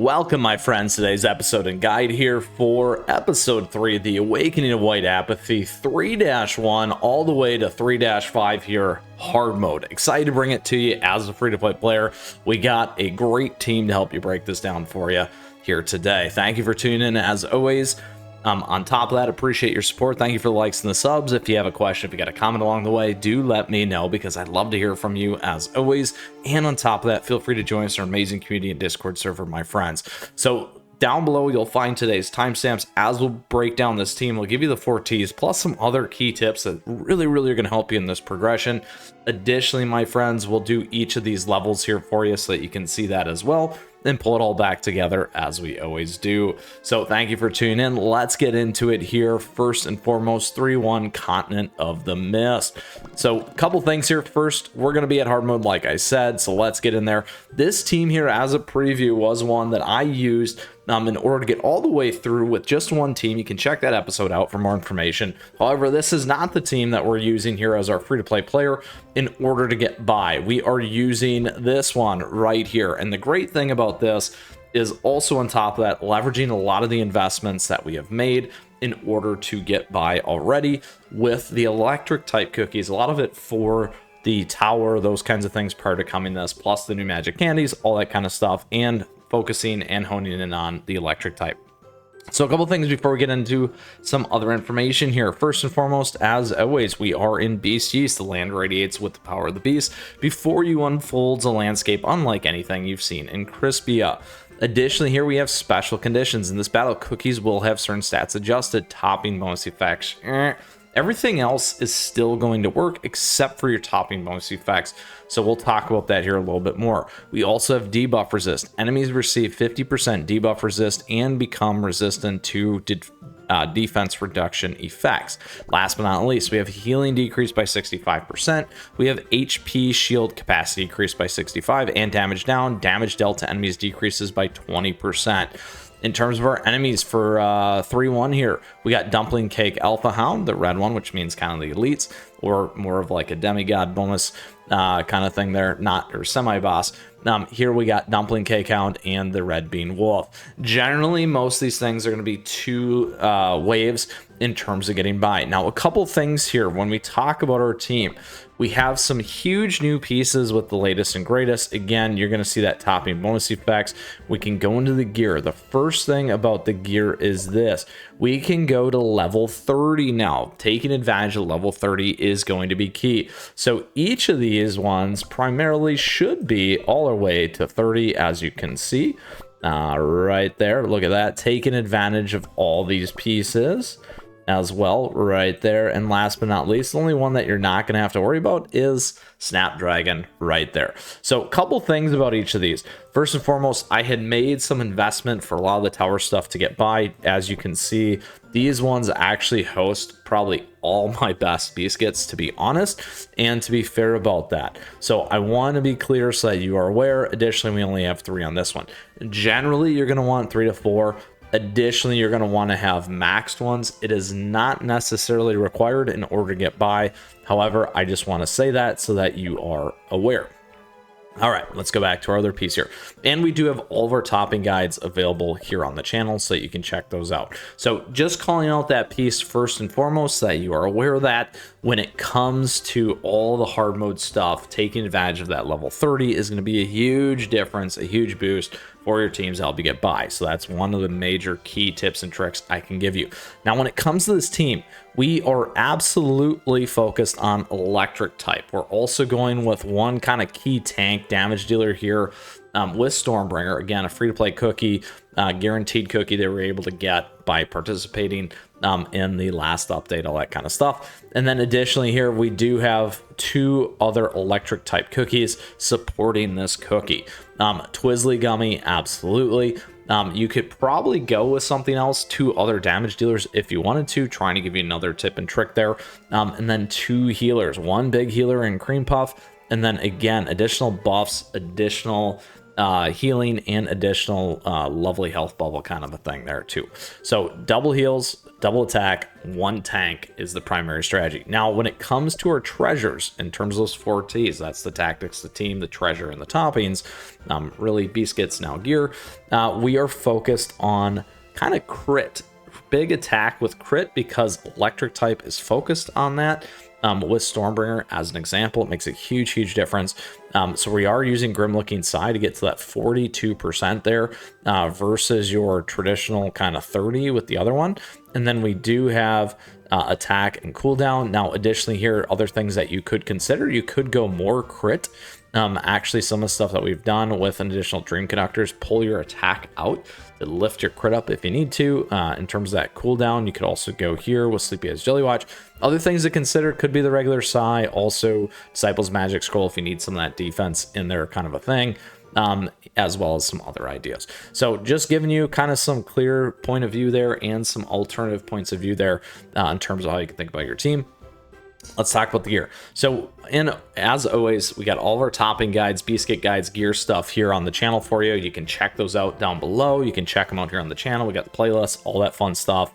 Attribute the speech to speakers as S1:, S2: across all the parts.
S1: Welcome, my friends. Today's episode and guide here for episode 3, The Awakening of White Apathy 3-1 all the way to 3-5 here, hard mode. Excited to bring it to you as a free-to-play player. We got a great team to help you break this down for you here today. Thank you for tuning in as always. On top of that, appreciate your support. Thank you for the likes and the subs. If you have a question, if you got a comment along the way, do let me know because I'd love to hear from you as always. And on top of that, feel free to join us in our amazing community and Discord server, my friends. So down below, you'll find today's timestamps as we'll break down this team. We'll give you the 4 Ts plus some other key tips that really are going to help you in this progression. Additionally, my friends, we'll do each of these levels here for you so that you can see that as well. Then pull it all back together as we always do. So thank you for tuning in. Let's get into it here. First and foremost, 3-1 Continent of the Mist. So a couple things here. First, we're going to be at hard mode like I said, so let's get in there. This team here as a preview was one that I used in order to get all the way through with just one team. You can check that episode out for more information. However, this is not the team that we're using here as our free-to-play player in order to get by. We are using this one right here. And the great thing about this is also on top of that, leveraging a lot of the investments that we have made in order to get by already with the electric type cookies. A lot of it for the tower, those kinds of things prior to coming this, plus the new magic candies, all that kind of stuff, and focusing and honing in on the electric type. So a couple things before we get into some other information here. First and foremost, as always, we are in Beast Yeast. The land radiates with the power of the beast before you unfolds a landscape unlike anything you've seen in Crispia. Additionally, here we have special conditions. In this battle, cookies will have certain stats adjusted, topping bonus effects. Everything else is still going to work except for your topping bonus effects. So we'll talk about that here a little bit more. We also have debuff resist. Enemies receive 50% debuff resist and become resistant to defense reduction effects. Last but not least, we have healing decreased by 65%. We have HP shield capacity decreased by 65% and damage down. Damage dealt to enemies decreases by 20%. In terms of our enemies for 3-1 here, we got Dumpling Cake Alpha Hound, the red one, which means kind of the elites, or more of like a demigod bonus kind of thing there, not or semi-boss. Here we got Dumpling Cake Hound and the Red Bean Wolf. Generally, most of these things are going to be 2 waves in terms of getting by. Now, a couple things here. When we talk about our team, we have some huge new pieces with the latest and greatest. Again, you're going to see that topping bonus effects. We can go into the gear. The first thing about the gear is this. We can go to level 30 now. Taking advantage of level 30 is going to be key. So each of these ones primarily should be all our way to 30, as you can see. Right there. Look at that. Taking advantage of all these pieces as well right there. And last but not least, the only one that you're not going to have to worry about is Snapdragon right there. So a couple things about each of these. First and foremost, I had made some investment for a lot of the tower stuff to get by. As you can see, these ones actually host probably all my best Beascuits, to be honest, and to be fair about that. So I want to be clear so that you are aware. Additionally, we only have 3 on this one. Generally, you're going to want 3 to 4. Additionally, you're going to want to have maxed ones. It is not necessarily required in order to get by. However, I just want to say that so that you are aware. All right, let's go back to our other piece here. And we do have all of our topping guides available here on the channel so that you can check those out. So just calling out that piece first and foremost so that you are aware of that when it comes to all the hard mode stuff, taking advantage of that level 30 is going to be a huge difference, a huge boost for your teams to help you get by. So that's one of the major key tips and tricks I can give you. Now, when it comes to this team, we are absolutely focused on electric type. We're also going with one kind of key tank damage dealer here with Stormbringer. Again, a free-to-play cookie, guaranteed cookie they were able to get by participating in the last update, all that kind of stuff. And then additionally here, we do have 2 other electric type cookies supporting this cookie. Twizzly Gummy, absolutely. You could probably go with something else, 2 other damage dealers if you wanted to, trying to give you another tip and trick there. And then 2 healers, 1 big healer in Cream Puff, and then again, additional buffs, additional healing, and additional lovely health bubble kind of a thing there too. So double heals, double attack, 1 tank is the primary strategy. Now, when it comes to our treasures, in terms of those 4 T's, that's the tactics, the team, the treasure, and the toppings, really Beascuit's now gear, we are focused on kind of crit. Big attack with crit because electric type is focused on that. With Stormbringer as an example, it makes a huge difference. So we are using Grim Looking Sai to get to that 42% there versus your traditional kind of 30 with the other one. And then we do have attack and cooldown. Now, additionally here, other things that you could consider, you could go more crit. Actually, some of the stuff that we've done with an additional Dream Conductors, pull your attack out to lift your crit up if you need to. In terms of that cooldown, you could also go here with Sleepy as Jelly Watch. Other things to consider could be the regular Sai, also Disciples Magic Scroll if you need some of that defense in there, kind of a thing, as well as some other ideas. So just giving you kind of some clear point of view there and some alternative points of view there in terms of how you can think about your team. Let's talk about the gear. So, as always, we got all of our topping guides, Beascuit guides, gear stuff here on the channel for you. You can check those out down below. You can check them out here on the channel. We got the playlist, all that fun stuff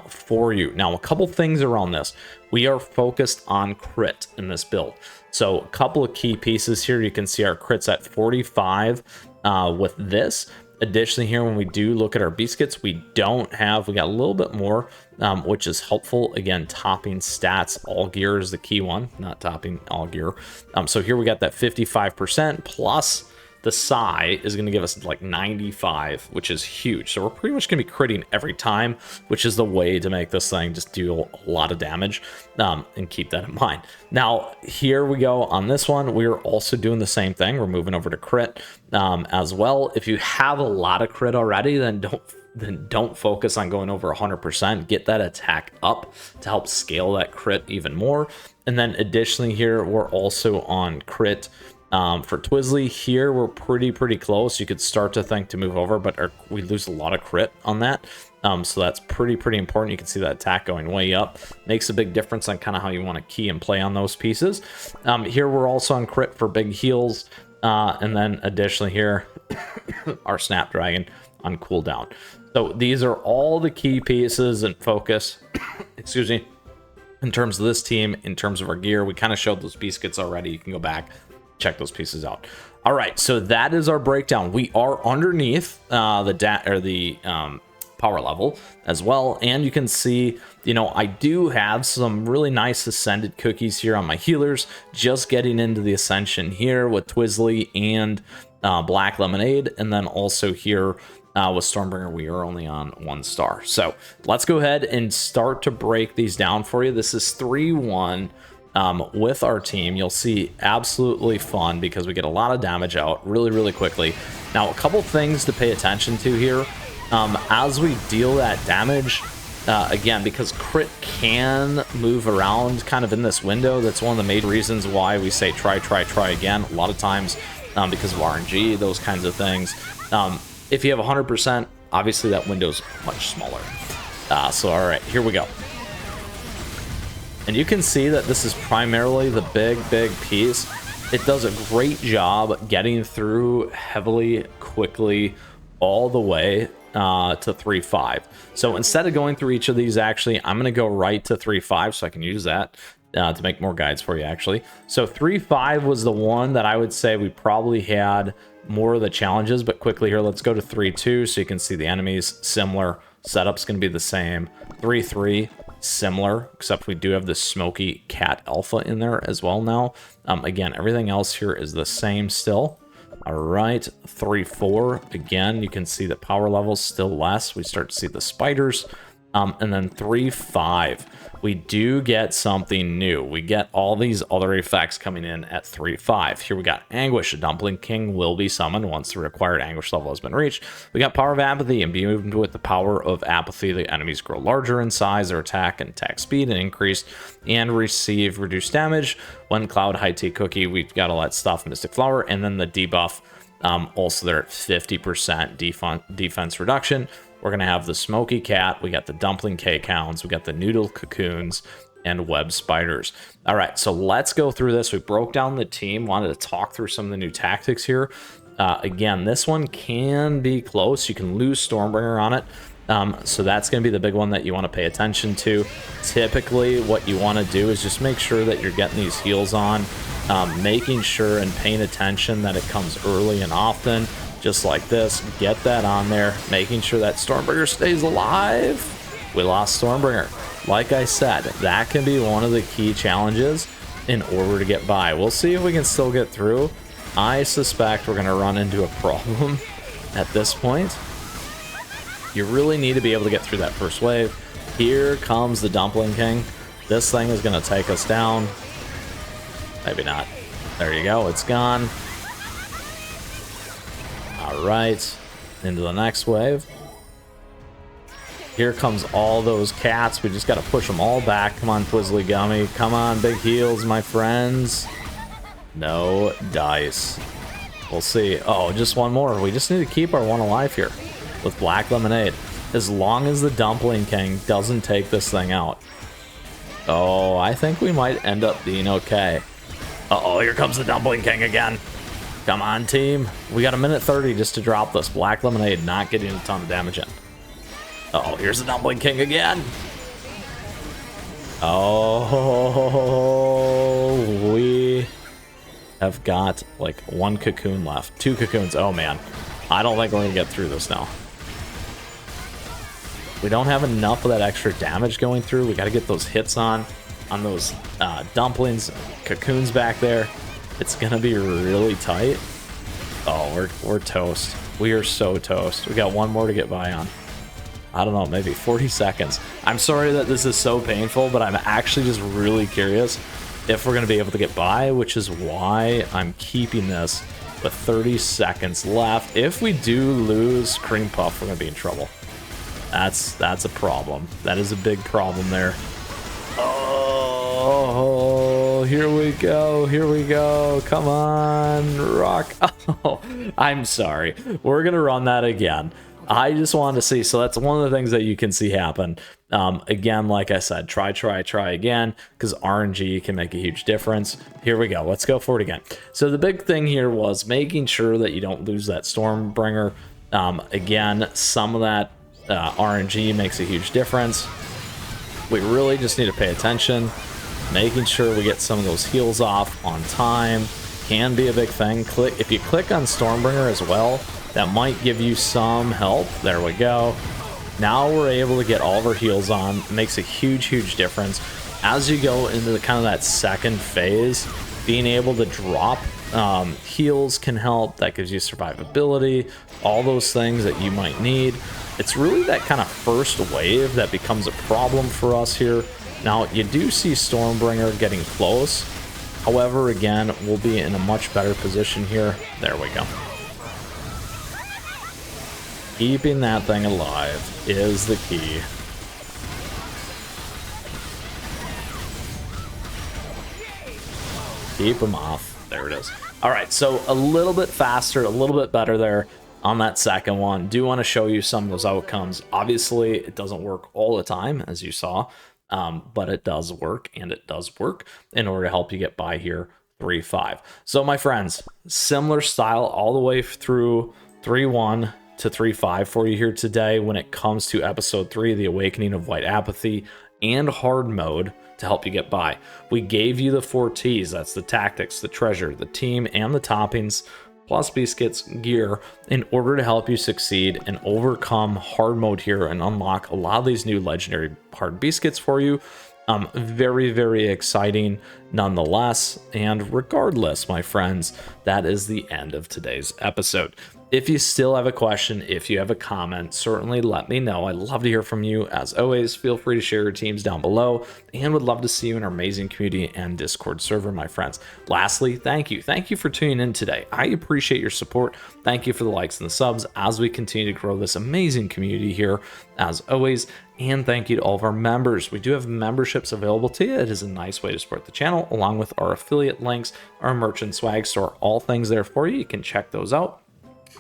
S1: for you. Now, a couple things around this. We are focused on crit in this build. So, a couple of key pieces here. You can see our crits at 45 with this. Additionally, here, when we do look at our Beascuits, we got a little bit more, which is helpful. Again, topping stats, all gear is the key one, not topping all gear. So here we got that 55% plus the Sai is going to give us like 95, which is huge. So we're pretty much going to be critting every time, which is the way to make this thing just do a lot of damage, and keep that in mind. Now, here we go on this one. We're also doing the same thing. We're moving over to crit as well. If you have a lot of crit already, then don't focus on going over 100%. Get that attack up to help scale that crit even more. And then additionally here, we're also on crit for Twizzly. Here we're pretty close. You could start to think to move over, but we lose a lot of crit on that, so that's pretty important. You can see that attack going way up. Makes a big difference on kind of how you want to key and play on those pieces. Here we're also on crit for big heals, and then additionally here our Snapdragon on cooldown. So these are all the key pieces and focus excuse me, in terms of this team. In terms of our gear, we kind of showed those Beascuits already. You can go back, check those pieces out. All right, so that is our breakdown. We are underneath the power level as well, and you can see, I do have some really nice ascended cookies here on my healers, just getting into the ascension here with Twizzly and Black Lemonade, and then also here with Stormbringer, we are only on 1 star. So let's go ahead and start to break these down for you. This is 3-1 with our team. You'll see absolutely fun because we get a lot of damage out really quickly. Now, a couple things to pay attention to here as we deal that damage. Again, because crit can move around kind of in this window, that's one of the main reasons why we say try again a lot of times, because of RNG, those kinds of things. If you have 100%, obviously that window's much smaller. So all right, here we go. And you can see that this is primarily the big piece. It does a great job getting through heavily, quickly, all the way to 3-5. So instead of going through each of these, actually, I'm going to go right to 3-5 so I can use that to make more guides for you, actually. So 3-5 was the one that I would say we probably had more of the challenges, but quickly here, let's go to 3-2 so you can see the enemies. Similar. Setup's going to be the same. 3-3. Similar, except we do have the Smoky Cat Alpha in there as well now. Again, everything else here is the same still. All right, 3-4. Again, you can see the power level's still less. We start to see the spiders. And then 3-5. We do get something new. We get all these other effects coming in at 3-5. Here we got Anguish. A Dumpling King will be summoned once the required Anguish level has been reached. We got Power of Apathy. Imbued with the power of apathy, the enemies grow larger in size, their attack and attack speed and increased, and receive reduced damage. When Cloud Haetae Cookie, we've got all that stuff. Mystic Flower, and then the debuff. Also, they're at 50% defense reduction. We're going to have the Smoky Cat, we got the Dumpling K-Counts, we got the Noodle Cocoons, and Web Spiders. All right, so let's go through this. We broke down the team, wanted to talk through some of the new tactics here. Again, this one can be close. You can lose Stormbringer on it. So that's going to be the big one that you want to pay attention to. Typically, what you want to do is just make sure that you're getting these heals on, making sure and paying attention that it comes early and often, just like this. Get that on there, making sure that Stormbringer stays alive. We lost Stormbringer. Like I said, that can be one of the key challenges in order to get by. We'll see if we can still get through. I suspect we're going to run into a problem at this point. You really need to be able to get through that first wave. Here comes the Dumpling King. This thing is going to take us down. Maybe not. There you go. It's gone. All right. Into the next wave. Here comes all those cats. We just got to push them all back. Come on, Twizzly Gummy. Come on, big heals, my friends. No dice. We'll see. Oh, just one more. We just need to keep our one alive here with Black Lemonade. As long as the Dumpling King doesn't take this thing out. Oh, I think we might end up being okay. Uh-oh, here comes the Dumpling King again. Come on, team. We got a minute 30 just to drop this. Black Lemonade not getting a ton of damage in. Uh-oh, here's the Dumpling King again. Oh, we have got like one cocoon left. 2 cocoons. Oh, man. I don't think we're going to get through this now. We don't have enough of that extra damage going through. We got to get those hits on those dumplings, cocoons back there. It's going to be really tight. Oh, we're toast. We are so toast. We got one more to get by on. I don't know, maybe 40 seconds. I'm sorry that this is so painful, but I'm actually just really curious if we're going to be able to get by, which is why I'm keeping this with 30 seconds left. If we do lose Cream Puff, we're going to be in trouble. That's a problem. That is a big problem there. Oh, here we go. Here we go. Come on, rock. Oh, I'm sorry. We're going to run that again. I just wanted to see. So that's one of the things that you can see happen. Again, like I said, try again, because RNG can make a huge difference. Here we go. Let's go for it again. So the big thing here was making sure that you don't lose that Stormbringer. Again, some of that RNG makes a huge difference. We really just need to pay attention. Making sure we get some of those heals off on time can be a big thing. If you click on Stormbringer as well, that might give you some help. There we go. Now we're able to get all of our heals on. It makes a huge difference. As you go into the kind of that second phase, being able to drop heals can help. That gives you survivability, all those things that you might need. It's really that kind of first wave that becomes a problem for us here. Now, you do see Stormbringer getting close. However, again, we'll be in a much better position here. There we go. Keeping that thing alive is the key. Keep them off. There it is. All right, so a little bit faster, a little bit better there on that second one. Do want to show you some of those outcomes. Obviously, it doesn't work all the time, as you saw, but it does work, and it does work in order to help you get by here 3-5. So, my friends, similar style all the way through 3-1 to 3-5 for you here today when it comes to episode 3, The Awakening of White Apathy, and hard mode to help you get by. We gave you the 4 T's. That's the tactics, the treasure, the team, and the toppings, plus Beascuit's gear, in order to help you succeed and overcome hard mode here and unlock a lot of these new legendary hard Beascuits for you. Very exciting nonetheless. And regardless, my friends, that is the end of today's episode. If you still have a question, if you have a comment, certainly let me know. I'd love to hear from you. As always, feel free to share your teams down below, and would love to see you in our amazing community and Discord server, my friends. Lastly, thank you. Thank you for tuning in today. I appreciate your support. Thank you for the likes and the subs as we continue to grow this amazing community here, as always. And thank you to all of our members. We do have memberships available to you. It is a nice way to support the channel, along with our affiliate links, our merchant swag store, all things there for you. You can check those out.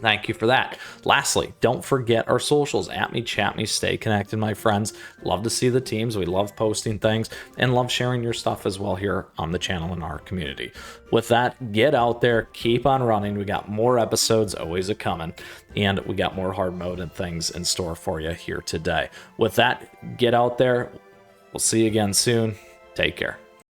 S1: Thank you for that. Lastly, don't forget our socials. At me, chat me, stay connected, my friends. Love to see the teams. We love posting things and love sharing your stuff as well here on the channel and our community. With that, get out there, keep on running. We got more episodes always a-coming, and we got more hard mode and things in store for you here today. With that, get out there. We'll see you again soon. Take care.